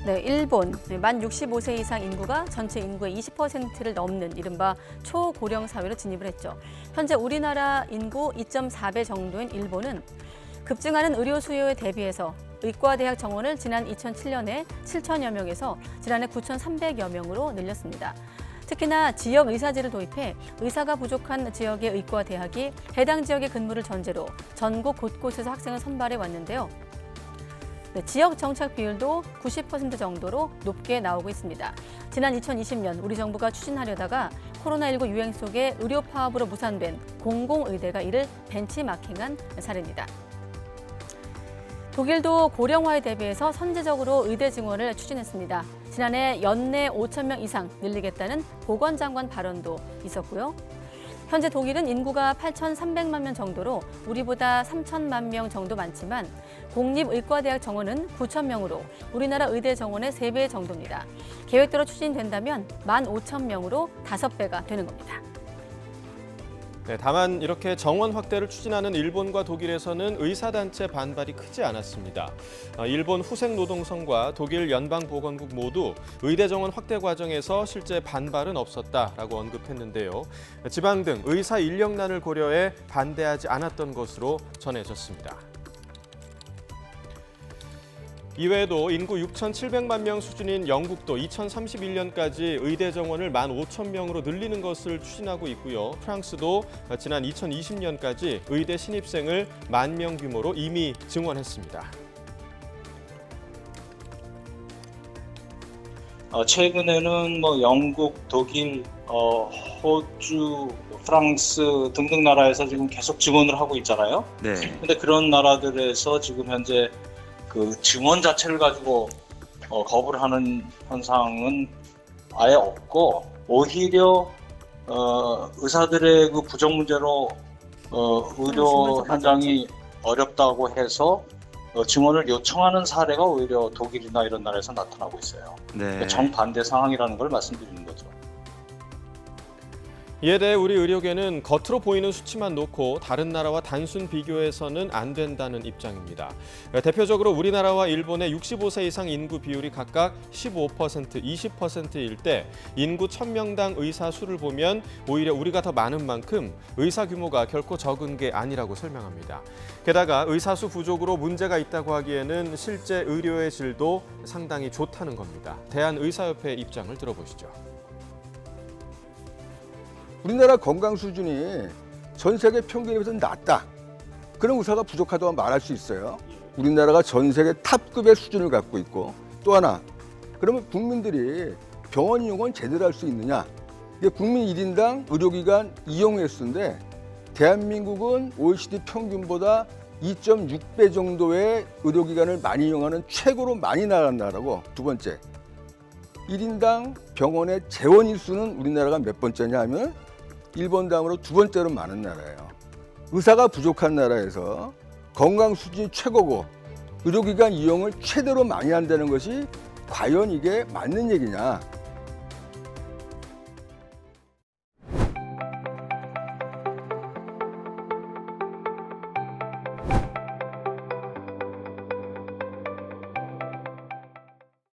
네, 일본 만 65세 이상 인구가 전체 인구의 20%를 넘는 이른바 초고령 사회로 진입을 했죠. 현재 우리나라 인구 2.4배 정도인 일본은 급증하는 의료 수요에 대비해서 의과대학 정원을 지난 2007년에 7천여 명에서 지난해 9,300여 명으로 늘렸습니다. 특히나 지역 의사제를 도입해 의사가 부족한 지역의 의과대학이 해당 지역의 근무를 전제로 전국 곳곳에서 학생을 선발해 왔는데요. 네, 지역 정착 비율도 90% 정도로 높게 나오고 있습니다. 지난 2020년 우리 정부가 추진하려다가 코로나19 유행 속에 의료 파업으로 무산된 공공의대가 이를 벤치마킹한 사례입니다. 독일도 고령화에 대비해서 선제적으로 의대 증원을 추진했습니다. 지난해 연내 5천 명 이상 늘리겠다는 보건장관 발언도 있었고요. 현재 독일은 인구가 8,300만 명 정도로 우리보다 3천만 명 정도 많지만 공립의과대학 정원은 9천 명으로 우리나라 의대 정원의 3배 정도입니다. 계획대로 추진된다면 15,000명으로 5배가 되는 겁니다. 네, 다만 이렇게 정원 확대를 추진하는 일본과 독일에서는 의사단체 반발이 크지 않았습니다. 일본 후생노동성과 독일 연방보건국 모두 의대 정원 확대 과정에서 실제 반발은 없었다라고 언급했는데요. 지방 등 의사 인력난을 고려해 반대하지 않았던 것으로 전해졌습니다. 이외에도 인구 6,700만 명 수준인 영국도 2031년까지 의대 정원을 15,000명으로 늘리는 것을 추진하고 있고요. 프랑스도 지난 2020년까지 의대 신입생을 10,000명 규모로 이미 증원했습니다. 최근에는 영국, 독일, 호주, 프랑스 등등 나라에서 지금 계속 증원을 하고 있잖아요. 네. 근데 그런 나라들에서 지금 현재 그 증원 자체를 가지고 거부를 하는 현상은 아예 없고, 오히려 의사들의 그 부족 문제로 의료 현장이 어렵다고 해서 증원을 요청하는 사례가 오히려 독일이나 이런 나라에서 나타나고 있어요. 네. 정반대 상황이라는 걸 말씀드리는 거죠. 이에 대해 우리 의료계는 겉으로 보이는 수치만 놓고 다른 나라와 단순 비교해서는 안 된다는 입장입니다. 대표적으로 우리나라와 일본의 65세 이상 인구 비율이 각각 15%, 20%일 때 인구 1,000명당 의사 수를 보면 오히려 우리가 더 많은 만큼 의사 규모가 결코 적은 게 아니라고 설명합니다. 게다가 의사 수 부족으로 문제가 있다고 하기에는 실제 의료의 질도 상당히 좋다는 겁니다. 대한의사협회의 입장을 들어보시죠. 우리나라 건강 수준이 전 세계 평균에 비해서 낮다. 그런 의사가 부족하다고 말할 수 있어요. 우리나라가 전 세계 탑급의 수준을 갖고 있고, 또 하나, 그러면 국민들이 병원 이용은 제대로 할 수 있느냐? 이게 국민 1인당 의료기관 이용 횟수인데 대한민국은 OECD 평균보다 2.6배 정도의 의료기관을 많이 이용하는 최고로 많이 나간 나라고, 두 번째, 1인당 병원의 재원 일수는 우리나라가 몇 번째냐 하면 일본 다음으로 두 번째로 많은 나라예요. 의사가 부족한 나라에서 건강 수준이 최고고 의료기관 이용을 최대로 많이 한다는 것이 과연 이게 맞는 얘기냐?